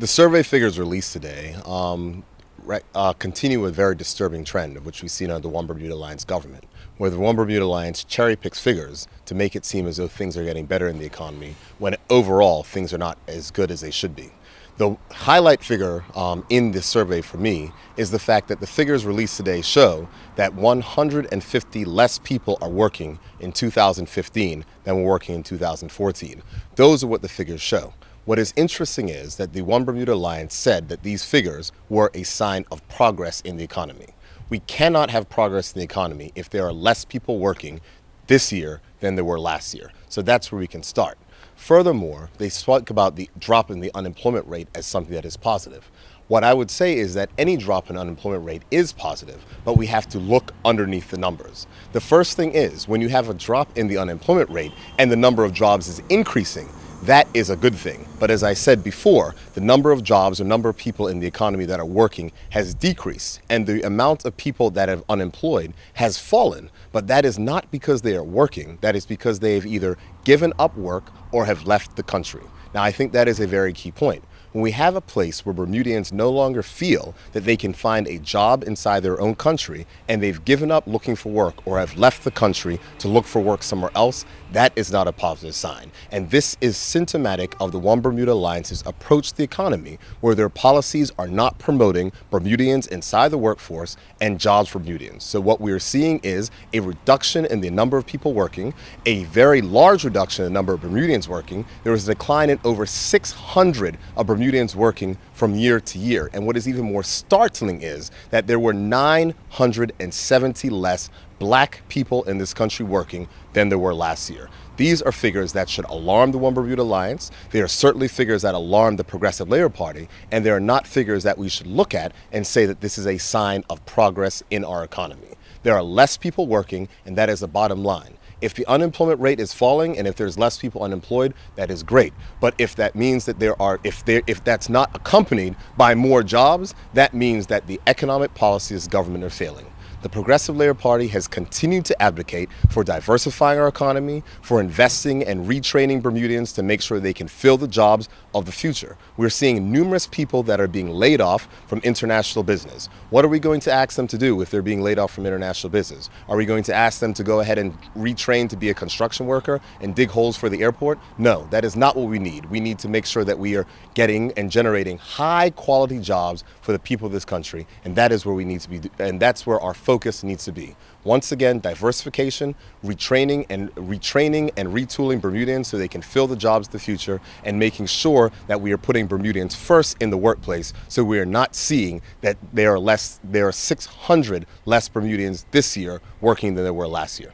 The survey figures released today continue a very disturbing trend of which we've seen under the One Bermuda Alliance government, where the One Bermuda Alliance cherry picks figures to make it seem as though things are getting better in the economy, when overall things are not as good as they should be. The highlight figure in this survey for me is the fact that the figures released today show that 150 less people are working in 2015 than were working in 2014. Those are what the figures show. What is interesting is that the One Bermuda Alliance said that these figures were a sign of progress in the economy. We cannot have progress in the economy if there are less people working this year than there were last year. So that's where we can start. Furthermore, they spoke about the drop in the unemployment rate as something that is positive. What I would say is that any drop in unemployment rate is positive, but we have to look underneath the numbers. The first thing is, when you have a drop in the unemployment rate and the number of jobs is increasing, that is a good thing. But as I said before, the number of jobs or number of people in the economy that are working has decreased, and the amount of people that are unemployed has fallen. But that is not because they are working. That is because they have either given up work or have left the country. Now, I think that is a very key point. When we have a place where Bermudians no longer feel that they can find a job inside their own country and they've given up looking for work or have left the country to look for work somewhere else, that is not a positive sign. And this is symptomatic of the One Bermuda Alliance's approach to the economy, where their policies are not promoting Bermudians inside the workforce and jobs for Bermudians. So what we're seeing is a reduction in the number of people working, a very large reduction in the number of Bermudians working. There was a decline in over 600 of Bermudians working from year to year. And what is even more startling is that there were 970 less black people in this country working than there were last year. These are figures that should alarm the One Bermuda Alliance. They are certainly figures that alarm the Progressive Labor Party, and they are not figures that we should look at and say that this is a sign of progress in our economy. There are less people working, and that is the bottom line. If the unemployment rate is falling and if there's less people unemployed, that is great. But if that means that if that's not accompanied by more jobs, that means that the economic policies of government are failing. The Progressive Labor Party has continued to advocate for diversifying our economy, for investing and retraining Bermudians to make sure they can fill the jobs of the future. We're seeing numerous people that are being laid off from international business. What are we going to ask them to do if they're being laid off from international business? Are we going to ask them to go ahead and retrain to be a construction worker and dig holes for the airport? No, that is not what we need. We need to make sure that we are getting and generating high quality jobs for the people of this country, and that is where we need to be, and that's where our focus needs to be. Once again, diversification, retraining and retooling Bermudians so they can fill the jobs of the future, and making sure that we are putting Bermudians first in the workplace, so we are not seeing that there are 600 less Bermudians this year working than there were last year.